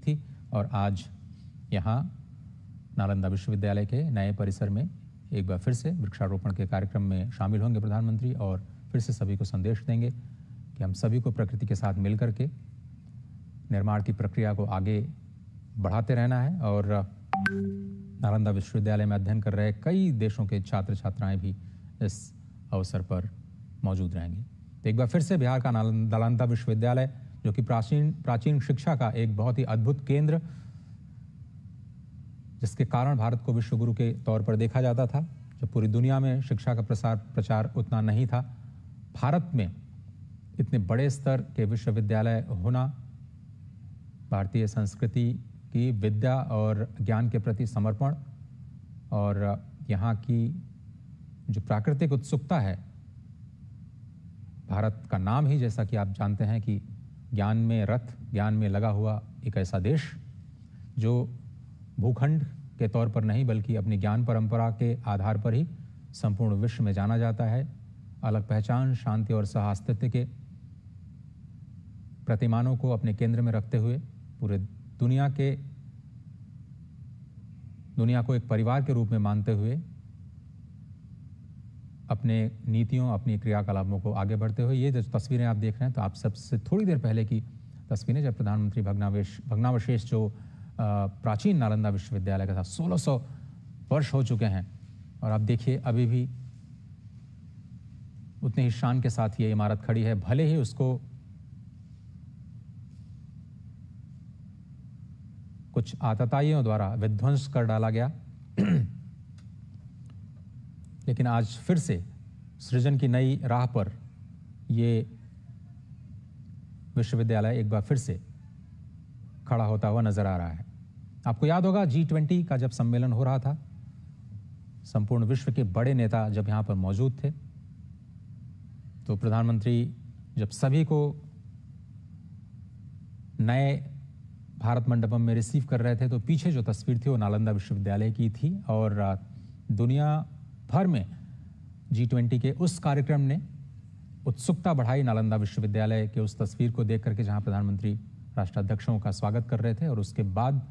थी और आज यहाँ नालंदा विश्वविद्यालय के नए परिसर में एक बार फिर से वृक्षारोपण के कार्यक्रम में शामिल होंगे प्रधानमंत्री और फिर से सभी को संदेश देंगे कि हम सभी को प्रकृति के साथ मिलकर के निर्माण की प्रक्रिया को आगे बढ़ाते रहना है। और नालंदा विश्वविद्यालय में अध्ययन कर रहे कई देशों के छात्र छात्राएं भी इस अवसर पर मौजूद रहेंगे। तो एक बार फिर से बिहार का नालंदा विश्वविद्यालय, जो कि प्राचीन शिक्षा का एक बहुत ही अद्भुत केंद्र, जिसके कारण भारत को विश्व गुरु के तौर पर देखा जाता था, जब पूरी दुनिया में शिक्षा का प्रचार उतना नहीं था, भारत में इतने बड़े स्तर के विश्वविद्यालय होना भारतीय संस्कृति की विद्या और ज्ञान के प्रति समर्पण और यहाँ की जो प्राकृतिक उत्सुकता है, भारत का नाम ही जैसा कि आप जानते हैं कि ज्ञान में रथ, ज्ञान में लगा हुआ एक ऐसा देश जो भूखंड के तौर पर नहीं बल्कि अपनी ज्ञान परंपरा के आधार पर ही संपूर्ण विश्व में जाना जाता है। अलग पहचान, शांति और सह-अस्तित्व के प्रतिमानों को अपने केंद्र में रखते हुए पूरे दुनिया को एक परिवार के रूप में मानते हुए अपने नीतियों, अपनी क्रियाकलापों को आगे बढ़ते हुए, ये जो तस्वीरें आप देख रहे हैं तो आप सबसे थोड़ी देर पहले की तस्वीरें, जब प्रधानमंत्री भग्नावशेष जो प्राचीन नालंदा विश्वविद्यालय का था, 1600 वर्ष हो चुके हैं और आप देखिए अभी भी उतनी ही शान के साथ ये इमारत खड़ी है। भले ही उसको कुछ आतताइयों द्वारा विध्वंस कर डाला गया, लेकिन आज फिर से सृजन की नई राह पर ये विश्वविद्यालय एक बार फिर से खड़ा होता हुआ नजर आ रहा है। आपको याद होगा G20 का जब सम्मेलन हो रहा था, संपूर्ण विश्व के बड़े नेता जब यहां पर मौजूद थे, तो प्रधानमंत्री जब सभी को नए भारत मंडपम में रिसीव कर रहे थे तो पीछे जो तस्वीर थी वो नालंदा विश्वविद्यालय की थी और दुनिया भर में G20 के उस कार्यक्रम ने उत्सुकता बढ़ाई नालंदा विश्वविद्यालय के उस तस्वीर को देख करके, जहां प्रधानमंत्री राष्ट्राध्यक्षों का स्वागत कर रहे थे। और उसके बाद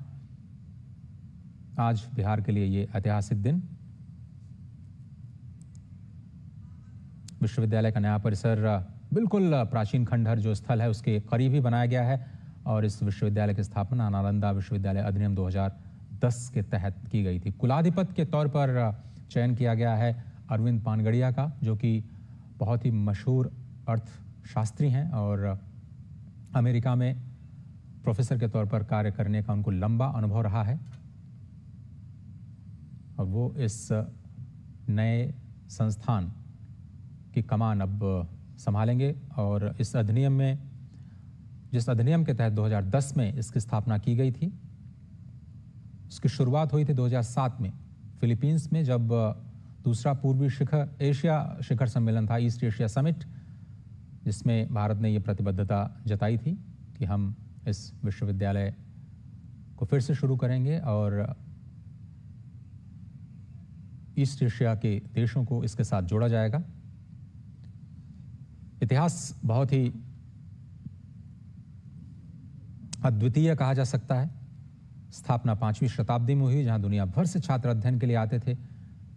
आज बिहार के लिए ये ऐतिहासिक दिन, विश्वविद्यालय का नया परिसर बिल्कुल प्राचीन खंडहर जो स्थल है उसके करीब ही बनाया गया है और इस विश्वविद्यालय की स्थापना नालंदा विश्वविद्यालय अधिनियम 2010 के तहत की गई थी। कुलाधिपति के तौर पर चयन किया गया है अरविंद पानगड़िया का, जो कि बहुत ही मशहूर अर्थशास्त्री हैं और अमेरिका में प्रोफेसर के तौर पर कार्य करने का उनको लंबा अनुभव रहा है और वो इस नए संस्थान की कमान अब संभालेंगे। और इस अधिनियम में, जिस अधिनियम के तहत 2010 में इसकी स्थापना की गई थी, उसकी शुरुआत हुई थी 2007 में फिलीपींस में, जब दूसरा पूर्वी एशिया शिखर सम्मेलन था, ईस्ट एशिया समिट, जिसमें भारत ने ये प्रतिबद्धता जताई थी कि हम इस विश्वविद्यालय को फिर से शुरू करेंगे और ईस्ट एशिया के देशों को इसके साथ जोड़ा जाएगा। इतिहास बहुत ही अद्वितीय कहा जा सकता है। स्थापना 5वीं शताब्दी में हुई, जहां दुनिया भर से छात्र अध्ययन के लिए आते थे।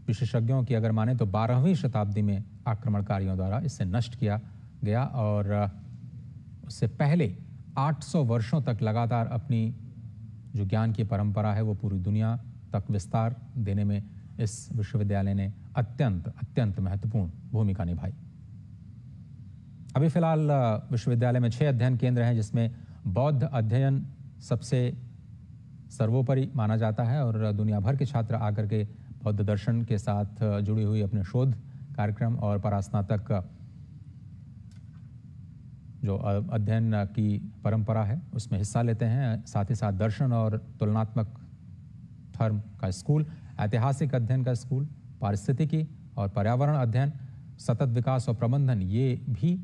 विशेषज्ञों की अगर माने तो 12वीं शताब्दी में आक्रमणकारियों द्वारा इसे नष्ट किया गया और उससे पहले 800 वर्षों तक लगातार अपनी जो ज्ञान की परंपरा है वो पूरी दुनिया तक विस्तार देने में इस विश्वविद्यालय ने अत्यंत महत्वपूर्ण भूमिका निभाई। अभी फिलहाल विश्वविद्यालय में 6 अध्ययन केंद्र हैं, जिसमें बौद्ध अध्ययन सबसे सर्वोपरि माना जाता है और दुनिया भर के छात्र आकर के बौद्ध दर्शन के साथ जुड़ी हुई अपने शोध कार्यक्रम और परास्नातक जो अध्ययन की परंपरा है उसमें हिस्सा लेते हैं। साथ ही साथ दर्शन और तुलनात्मक धर्म का स्कूल, ऐतिहासिक अध्ययन का स्कूल, पारिस्थितिकी और पर्यावरण अध्ययन, सतत विकास और प्रबंधन, ये भी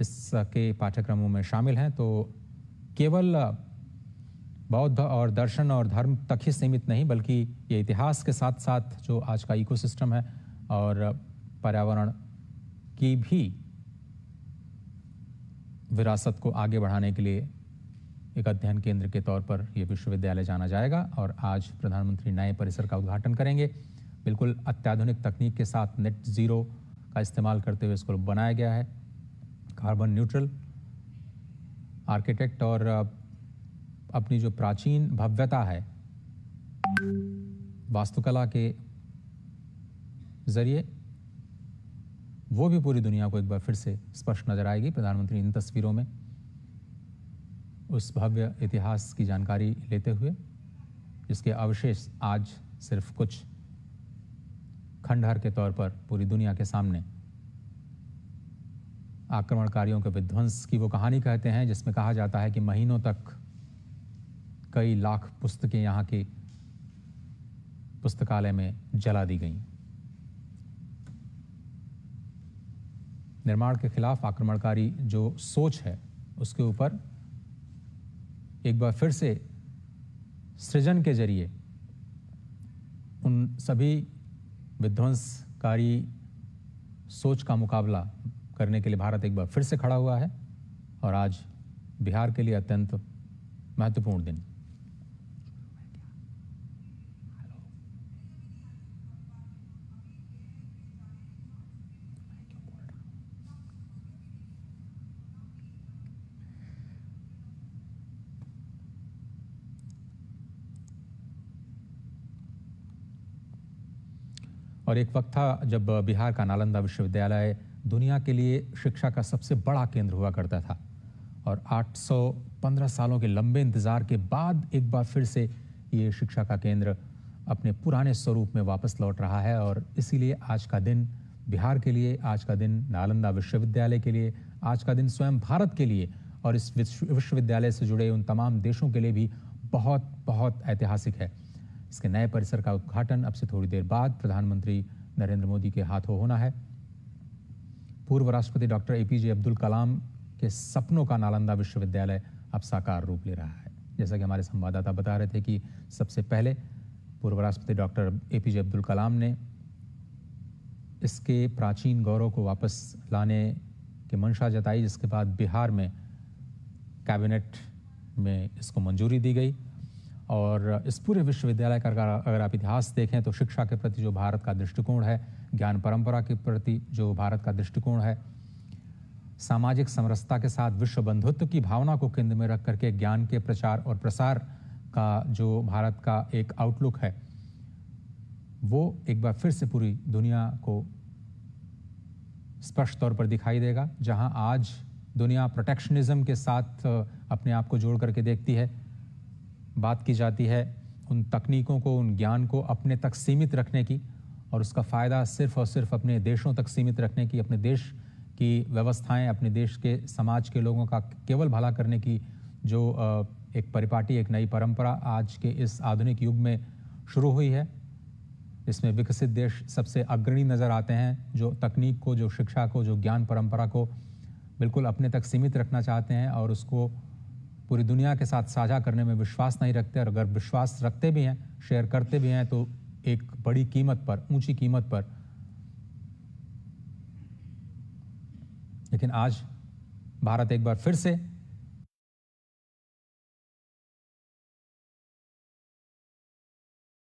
इसके पाठ्यक्रमों में शामिल हैं। तो केवल बौद्ध और दर्शन और धर्म तक ही सीमित नहीं, बल्कि ये इतिहास के साथ साथ जो आज का इकोसिस्टम है और पर्यावरण की भी विरासत को आगे बढ़ाने के लिए एक अध्ययन केंद्र के तौर पर यह विश्वविद्यालय जाना जाएगा और आज प्रधानमंत्री नए परिसर का उद्घाटन करेंगे। बिल्कुल अत्याधुनिक तकनीक के साथ नेट ज़ीरो का इस्तेमाल करते हुए इसको बनाया गया है। कार्बन न्यूट्रल आर्किटेक्ट और अपनी जो प्राचीन भव्यता है वास्तुकला के जरिए वो भी पूरी दुनिया को एक बार फिर से स्पष्ट नजर आएगी। प्रधानमंत्री इन तस्वीरों में उस भव्य इतिहास की जानकारी लेते हुए जिसके अवशेष आज सिर्फ कुछ खंडहर के तौर पर पूरी दुनिया के सामने आक्रमणकारियों के विध्वंस की वो कहानी कहते हैं, जिसमें कहा जाता है कि महीनों तक कई लाख पुस्तकें यहाँ की पुस्तकालय में जला दी गईं। निर्माण के खिलाफ आक्रमणकारी जो सोच है उसके ऊपर एक बार फिर से सृजन के जरिए उन सभी विध्वंसकारी सोच का मुकाबला करने के लिए भारत एक बार फिर से खड़ा हुआ है और आज बिहार के लिए अत्यंत महत्वपूर्ण दिन। और एक वक्त था जब बिहार का नालंदा विश्वविद्यालय दुनिया के लिए शिक्षा का सबसे बड़ा केंद्र हुआ करता था और 815 सालों के लंबे इंतजार के बाद एक बार फिर से ये शिक्षा का केंद्र अपने पुराने स्वरूप में वापस लौट रहा है। और इसीलिए आज का दिन बिहार के लिए, आज का दिन नालंदा विश्वविद्यालय के लिए, आज का दिन स्वयं भारत के लिए और इस विश्वविद्यालय से जुड़े उन तमाम देशों के लिए भी बहुत बहुत ऐतिहासिक है। इसके नए परिसर का उद्घाटन अब से थोड़ी देर बाद प्रधानमंत्री नरेंद्र मोदी के हाथों होना है। पूर्व राष्ट्रपति डॉक्टर एपीजे अब्दुल कलाम के सपनों का नालंदा विश्वविद्यालय अब साकार रूप ले रहा है। जैसा कि हमारे संवाददाता बता रहे थे कि सबसे पहले पूर्व राष्ट्रपति डॉक्टर एपीजे अब्दुल कलाम ने इसके प्राचीन गौरव को वापस लाने की मंशा जताई, जिसके बाद बिहार में कैबिनेट में इसको मंजूरी दी गई। और इस पूरे विश्वविद्यालय का अगर आप इतिहास देखें तो शिक्षा के प्रति जो भारत का दृष्टिकोण है, ज्ञान परंपरा के प्रति जो भारत का दृष्टिकोण है, सामाजिक समरसता के साथ विश्व बंधुत्व की भावना को केंद्र में रख करके ज्ञान के प्रचार और प्रसार का जो भारत का एक आउटलुक है, वो एक बार फिर से पूरी दुनिया को स्पष्ट तौर पर दिखाई देगा। जहां आज दुनिया प्रोटेक्शनिज्म के साथ अपने आप को जोड़ करके देखती है, बात की जाती है उन तकनीकों को, उन ज्ञान को अपने तक सीमित रखने की और उसका फ़ायदा सिर्फ और सिर्फ अपने देशों तक सीमित रखने की, अपने देश की व्यवस्थाएं, अपने देश के समाज के लोगों का केवल भला करने की जो एक परिपाटी, एक नई परंपरा आज के इस आधुनिक युग में शुरू हुई है। इसमें विकसित देश सबसे अग्रणी नज़र आते हैं, जो तकनीक को, जो शिक्षा को, जो ज्ञान परंपरा को बिल्कुल अपने तक सीमित रखना चाहते हैं और उसको पूरी दुनिया के साथ साझा करने में विश्वास नहीं रखते। और अगर विश्वास रखते भी हैं, शेयर करते भी हैं, तो एक बड़ी कीमत पर, ऊंची कीमत पर। लेकिन आज भारत एक बार फिर से